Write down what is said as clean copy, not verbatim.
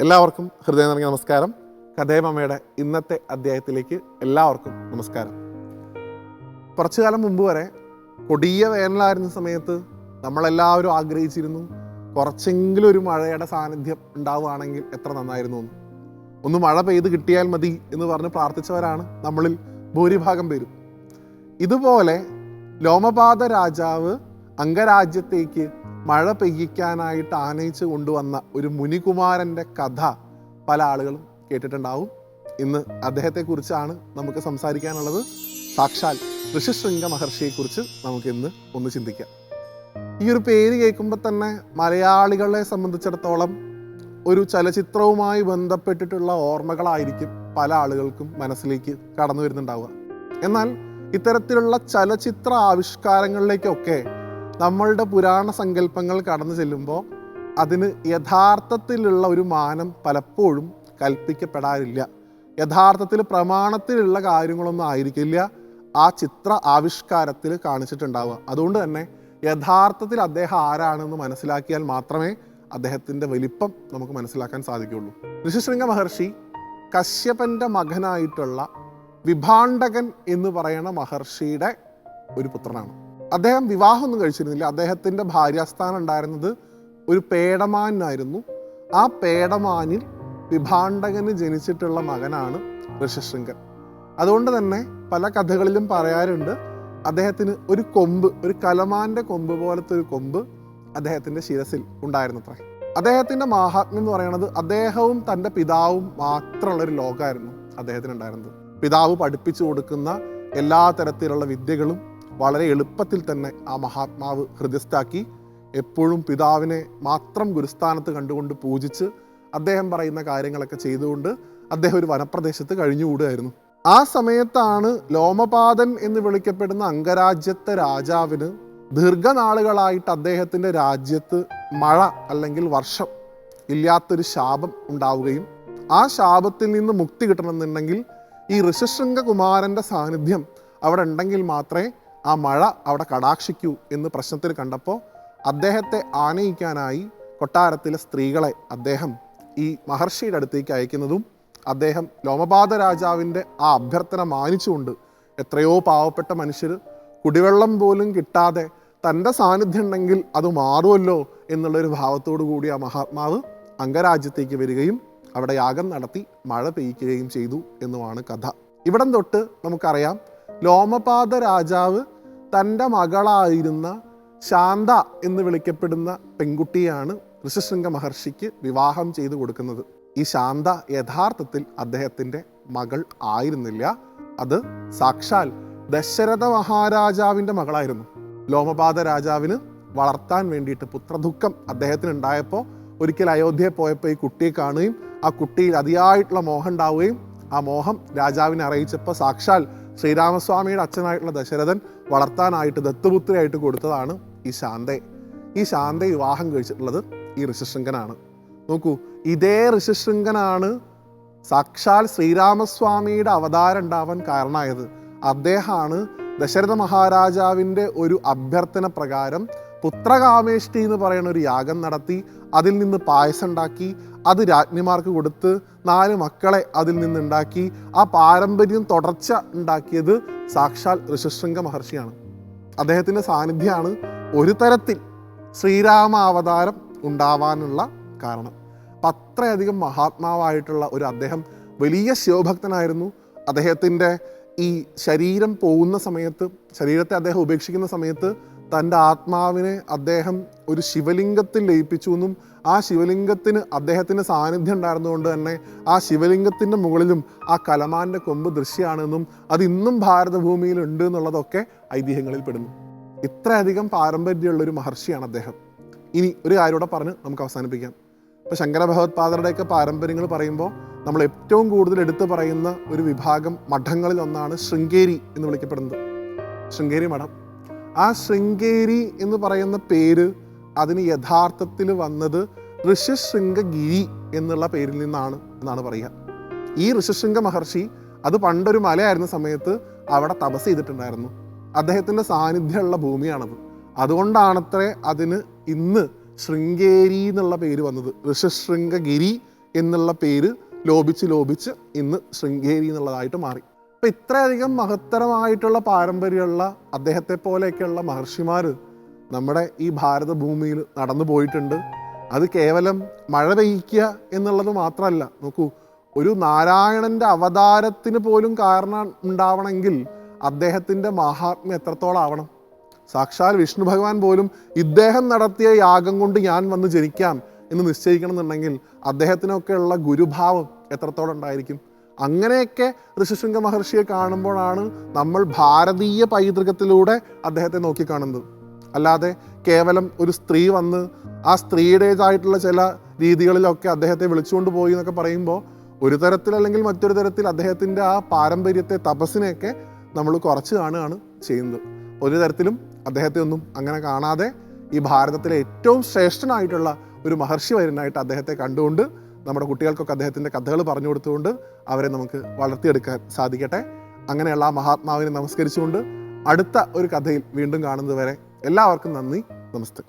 എല്ലാവർക്കും ഹൃദയം നിറഞ്ഞ നമസ്കാരം. കഥേമമ്മയുടെ ഇന്നത്തെ അധ്യായത്തിലേക്ക് എല്ലാവർക്കും നമസ്കാരം. കുറച്ചു കാലം മുമ്പ് വരെ കൊടിയ വേനലായിരുന്ന സമയത്ത് നമ്മളെല്ലാവരും ആഗ്രഹിച്ചിരുന്നു കുറച്ചെങ്കിലും ഒരു മഴയുടെ സാന്നിധ്യം ഉണ്ടാവുകയാണെങ്കിൽ എത്ര നന്നായിരുന്നു എന്ന്. ഒന്ന് മഴ പെയ്ത് കിട്ടിയാൽ മതി എന്ന് പറഞ്ഞ് പ്രാർത്ഥിച്ചവരാണ് നമ്മളിൽ ഭൂരിഭാഗം പേരും. ഇതുപോലെ ലോമപാത രാജാവ് അംഗരാജ്യത്തേക്ക് മഴ പെയ്യിക്കാനായിട്ട് ആനയിച്ച് കൊണ്ടുവന്ന ഒരു മുനികുമാരൻ്റെ കഥ പല ആളുകളും കേട്ടിട്ടുണ്ടാവും. ഇന്ന് അദ്ദേഹത്തെക്കുറിച്ചാണ് നമുക്ക് സംസാരിക്കാനുള്ളത്. സാക്ഷാൽ ഋഷിശൃംഗ മഹർഷിയെക്കുറിച്ച് നമുക്ക് ഇന്ന് ഒന്ന് ചിന്തിക്കാം. ഈ ഒരു പേര് കേൾക്കുമ്പോൾ തന്നെ മലയാളികളെ സംബന്ധിച്ചിടത്തോളം ഒരു ചലച്ചിത്രവുമായി ബന്ധപ്പെട്ടിട്ടുള്ള ഓർമ്മകളായിരിക്കും പല ആളുകൾക്കും മനസ്സിലേക്ക് കടന്നു വരുന്നുണ്ടാവുക. എന്നാൽ ഇത്തരത്തിലുള്ള ചലച്ചിത്ര ആവിഷ്കാരങ്ങളിലേക്കൊക്കെ നമ്മളുടെ പുരാണ സങ്കല്പങ്ങൾ കടന്നു ചെല്ലുമ്പോൾ അതിന് യഥാർത്ഥത്തിലുള്ള ഒരു മാനം പലപ്പോഴും കൽപ്പിക്കപ്പെടാറില്ല. യഥാർത്ഥത്തിൽ പ്രമാണത്തിലുള്ള കാര്യങ്ങളൊന്നും ആയിരിക്കില്ല ആ ചിത്ര ആവിഷ്കാരത്തിൽ കാണിച്ചിട്ടുണ്ടാവുക. അതുകൊണ്ട് തന്നെ യഥാർത്ഥത്തിൽ അദ്ദേഹം ആരാണെന്ന് മനസ്സിലാക്കിയാൽ മാത്രമേ അദ്ദേഹത്തിൻ്റെ വലിപ്പം നമുക്ക് മനസ്സിലാക്കാൻ സാധിക്കുകയുള്ളൂ. ഋഷിശൃംഗ മഹർഷി കശ്യപൻ്റെ മകനായിട്ടുള്ള വിഭാണ്ഡകൻ എന്ന് പറയുന്ന മഹർഷിയുടെ ഒരു പുത്രനാണ്. അദ്ദേഹം വിവാഹമൊന്നും കഴിച്ചിരുന്നില്ല. അദ്ദേഹത്തിൻ്റെ ഭാര്യാസ്ഥാനം ഉണ്ടായിരുന്നത് ഒരു പേടമാനായിരുന്നു. ആ പേടമാനിൽ വിഭാണ്ഡകന് ജനിച്ചിട്ടുള്ള മകനാണ് ഋഷിശൃംഗൻ. അതുകൊണ്ട് തന്നെ പല കഥകളിലും പറയാറുണ്ട് അദ്ദേഹത്തിന് ഒരു കൊമ്പ്, ഒരു കലമാൻ്റെ കൊമ്പ് പോലത്തെ ഒരു കൊമ്പ് അദ്ദേഹത്തിൻ്റെ ശിരസിൽ ഉണ്ടായിരുന്നത്രേ. അദ്ദേഹത്തിൻ്റെ മാഹാത്മ്യം എന്ന് പറയുന്നത് അദ്ദേഹവും തൻ്റെ പിതാവും മാത്രമുള്ളൊരു ലോകമായിരുന്നു അദ്ദേഹത്തിന് ഉണ്ടായിരുന്നത്. പിതാവ് പഠിപ്പിച്ചു കൊടുക്കുന്ന എല്ലാ തരത്തിലുള്ള വിദ്യകളും വളരെ എളുപ്പത്തിൽ തന്നെ ആ മഹാത്മാവ് ഹൃദയസ്ഥാക്കി എപ്പോഴും പിതാവിനെ മാത്രം ഗുരുസ്ഥാനത്ത് കണ്ടുകൊണ്ട് പൂജിച്ച് അദ്ദേഹം പറയുന്ന കാര്യങ്ങളൊക്കെ ചെയ്തുകൊണ്ട് അദ്ദേഹം ഒരു വനപ്രദേശത്ത് കഴിഞ്ഞുകൂടുകയായിരുന്നു. ആ സമയത്താണ് ലോമപാതൻ എന്ന് വിളിക്കപ്പെടുന്ന അംഗരാജ്യത്തെ രാജാവിന് ദീർഘനാളുകളായിട്ട് അദ്ദേഹത്തിൻ്റെ രാജ്യത്ത് മഴ അല്ലെങ്കിൽ വർഷം ഇല്ലാത്തൊരു ശാപം ഉണ്ടാവുകയും ആ ശാപത്തിൽ നിന്ന് മുക്തി കിട്ടണമെന്നുണ്ടെങ്കിൽ ഈ ഋഷിശൃംഗ കുമാരൻ്റെ സാന്നിധ്യം അവിടെ ഉണ്ടെങ്കിൽ മാത്രമേ ആ മഴ അവിടെ കടാക്ഷിക്കൂ എന്ന് പ്രശ്നത്തിൽ കണ്ടപ്പോൾ അദ്ദേഹത്തെ ആനയിക്കാനായി കൊട്ടാരത്തിലെ സ്ത്രീകളെ അദ്ദേഹം ഈ മഹർഷിയുടെ അടുത്തേക്ക് അയക്കുന്നതും അദ്ദേഹം ലോമപാത രാജാവിൻ്റെ ആ അഭ്യർത്ഥന മാനിച്ചുകൊണ്ട് എത്രയോ പാവപ്പെട്ട മനുഷ്യർ കുടിവെള്ളം പോലും കിട്ടാതെ തൻ്റെ സാന്നിധ്യം ഉണ്ടെങ്കിൽ അത് മാറുമല്ലോ എന്നുള്ളൊരു ഭാവത്തോടു കൂടി ആ മഹാത്മാവ് അംഗരാജ്യത്തേക്ക് വരികയും അവിടെ യാഗം നടത്തി മഴ പെയ്യ്ക്കുകയും ചെയ്തു എന്നുമാണ് കഥ. ഇവിടം തൊട്ട് നമുക്കറിയാം ലോമപാത രാജാവ് തൻ്റെ മകളായിരുന്ന ശാന്ത എന്ന് വിളിക്കപ്പെടുന്ന പെൺകുട്ടിയാണ് ഋഷിശൃംഗ മഹർഷിക്ക് വിവാഹം ചെയ്തു കൊടുക്കുന്നത്. ഈ ശാന്ത യഥാർത്ഥത്തിൽ അദ്ദേഹത്തിൻ്റെ മകൾ ആയിരുന്നില്ല. അത് സാക്ഷാൽ ദശരഥ മഹാരാജാവിൻ്റെ മകളായിരുന്നു. ലോമപാത രാജാവിന് വളർത്താൻ വേണ്ടിയിട്ട് പുത്രദുഃഖം അദ്ദേഹത്തിന് ഉണ്ടായപ്പോൾ ഒരിക്കൽ അയോധ്യയിൽ പോയപ്പോൾ ഈ കുട്ടിയെ കാണുകയും ആ കുട്ടിയിൽ അതിയായിട്ടുള്ള മോഹം ഉണ്ടാവുകയും ആ മോഹം രാജാവിനെ അറിയിച്ചപ്പോൾ സാക്ഷാൽ ശ്രീരാമസ്വാമിയുടെ അച്ഛനായിട്ടുള്ള ദശരഥൻ വളർത്താനായിട്ട് ദത്തുപുത്രിയായിട്ട് കൊടുത്തതാണ് ഈ ശാന്തയെ. ഈ ശാന്തയെ വിവാഹം കഴിച്ചിട്ടുള്ളത് ഈ ഋഷിശൃംഗനാണ്. നോക്കൂ, ഇതേ ഋഷിശൃംഗനാണ് സാക്ഷാൽ ശ്രീരാമസ്വാമിയുടെ അവതാരം ഉണ്ടാവാൻ കാരണമായത്. അദ്ദേഹമാണ് ദശരഥ മഹാരാജാവിൻ്റെ ഒരു അഭ്യർത്ഥന പ്രകാരം പുത്രകാമേഷ്ടി എന്ന് പറയുന്ന ഒരു യാഗം നടത്തി അതിൽ നിന്ന് പായസം ഉണ്ടാക്കി അത് രാജ്ഞിമാർക്ക് കൊടുത്ത് 4 മക്കളെ അതിൽ നിന്നുണ്ടാക്കി ആ പാരമ്പര്യം തുടർച്ച ഉണ്ടാക്കിയത് സാക്ഷാൽ ഋഷിശൃംഗ മഹർഷിയാണ്. അദ്ദേഹത്തിൻ്റെ സാന്നിധ്യമാണ് ഒരു തരത്തിൽ ശ്രീരാമ അവതാരം ഉണ്ടാവാനുള്ള കാരണം. അപ്പം അത്രയധികം മഹാത്മാവായിട്ടുള്ള ഒരു അദ്ദേഹം വലിയ ശിവഭക്തനായിരുന്നു. അദ്ദേഹത്തിൻ്റെ ഈ ശരീരം പോകുന്ന സമയത്ത്, ശരീരത്തെ അദ്ദേഹം ഉപേക്ഷിക്കുന്ന സമയത്ത് തൻ്റെ ആത്മാവിനെ അദ്ദേഹം ഒരു ശിവലിംഗത്തിൽ ലയിപ്പിച്ചു എന്നും ആ ശിവലിംഗത്തിന് അദ്ദേഹത്തിൻ്റെ സാന്നിധ്യം ഉണ്ടായിരുന്നുകൊണ്ട് തന്നെ ആ ശിവലിംഗത്തിൻ്റെ മുകളിലും ആ കലമാൻ്റെ കൊമ്പ് ദൃശ്യമാണെന്നും അത് ഇന്നും ഭാരതഭൂമിയിൽ ഉണ്ട് എന്നുള്ളതൊക്കെ ഐതിഹ്യങ്ങളിൽ പെടുന്നു. ഇത്രയധികം പാരമ്പര്യമുള്ളൊരു മഹർഷിയാണ് അദ്ദേഹം. ഇനി ഒരു കാര്യം കൂടെ പറഞ്ഞ് നമുക്ക് അവസാനിപ്പിക്കാം. ഇപ്പോൾ ശങ്കര ഭഗവത്പാദരുടെയൊക്കെ പാരമ്പര്യങ്ങൾ പറയുമ്പോൾ നമ്മൾ ഏറ്റവും കൂടുതൽ എടുത്തു പറയുന്ന ഒരു വിഭാഗം മഠങ്ങളിൽ ഒന്നാണ് ശൃംഗേരി എന്ന് വിളിക്കപ്പെടുന്നത്. ശൃംഗേരി മഠം. ആ ശൃംഗേരി എന്ന് പറയുന്ന പേര് അതിന് യഥാർത്ഥത്തിൽ വന്നത് ഋഷിശൃംഗഗിരി എന്നുള്ള പേരിൽ നിന്നാണ് എന്നാണ് പറയുക. ഈ ഋഷിശൃംഗ മഹർഷി അത് പണ്ടൊരു മലയായിരുന്ന സമയത്ത് അവിടെ തപസ് ചെയ്തിട്ടുണ്ടായിരുന്നു. അദ്ദേഹത്തിൻ്റെ സാന്നിധ്യമുള്ള ഭൂമിയാണത്. അതുകൊണ്ടാണത്രേ അതിന് ഇന്ന് ശൃംഗേരി എന്നുള്ള പേര് വന്നത്. ഋഷിശൃംഗഗിരി എന്നുള്ള പേര് ലോപിച്ച് ഇന്ന് ശൃംഗേരി എന്നുള്ളതായിട്ട് മാറി. അപ്പം ഇത്രയധികം മഹത്തരമായിട്ടുള്ള പാരമ്പര്യമുള്ള അദ്ദേഹത്തെ പോലെയൊക്കെയുള്ള മഹർഷിമാർ നമ്മുടെ ഈ ഭാരത ഭൂമിയിൽ നടന്നു പോയിട്ടുണ്ട്. അത് കേവലം മഴ പെയ്യ്ക്കുക എന്നുള്ളത് മാത്രമല്ല. നോക്കൂ, ഒരു നാരായണൻ്റെ അവതാരത്തിന് പോലും കാരണം ഉണ്ടാവണമെങ്കിൽ അദ്ദേഹത്തിൻ്റെ മഹാത്മ്യം എത്രത്തോളം ആവണം. സാക്ഷാൽ വിഷ്ണു ഭഗവാൻ പോലും ഇദ്ദേഹം നടത്തിയ യാഗം കൊണ്ട് ഞാൻ വന്ന് ജനിക്കാം എന്ന് നിശ്ചയിക്കണം എന്നുണ്ടെങ്കിൽ അദ്ദേഹത്തിനൊക്കെയുള്ള ഗുരുഭാവം എത്രത്തോളം ഉണ്ടായിരിക്കും. അങ്ങനെയൊക്കെ ഋഷിശൃംഗ മഹർഷിയെ കാണുമ്പോഴാണ് നമ്മൾ ഭാരതീയ പൈതൃകത്തിലൂടെ അദ്ദേഹത്തെ നോക്കിക്കാണുന്നത്. അല്ലാതെ കേവലം ഒരു സ്ത്രീ വന്ന് ആ സ്ത്രീയുടേതായിട്ടുള്ള ചില രീതികളിലൊക്കെ അദ്ദേഹത്തെ വിളിച്ചുകൊണ്ട് പോയി എന്നൊക്കെ പറയുമ്പോൾ ഒരു തരത്തിൽ അല്ലെങ്കിൽ മറ്റൊരു തരത്തിൽ അദ്ദേഹത്തിൻ്റെ ആ പാരമ്പര്യത്തെ, തപസ്സിനെയൊക്കെ നമ്മൾ കുറച്ച് കാണുകയാണ് ചെയ്യുന്നത്. ഒരു തരത്തിലും അദ്ദേഹത്തെ ഒന്നും അങ്ങനെ കാണാതെ ഈ ഭാരതത്തിലെ ഏറ്റവും ശ്രേഷ്ഠനായിട്ടുള്ള ഒരു മഹർഷി വര്യനായിട്ട് അദ്ദേഹത്തെ കണ്ടുകൊണ്ട് നമ്മുടെ കുട്ടികൾക്കൊക്കെ അദ്ദേഹത്തിൻ്റെ കഥകൾ പറഞ്ഞു കൊടുത്തുകൊണ്ട് അവരെ നമുക്ക് വളർത്തിയെടുക്കാൻ സാധിക്കട്ടെ. അങ്ങനെയുള്ള ആ മഹാത്മാവിനെ നമസ്കരിച്ചുകൊണ്ട് അടുത്ത ഒരു കഥയിൽ വീണ്ടും കാണുന്നത് വരെ എല്ലാവർക്കും നന്ദി, നമസ്തേ.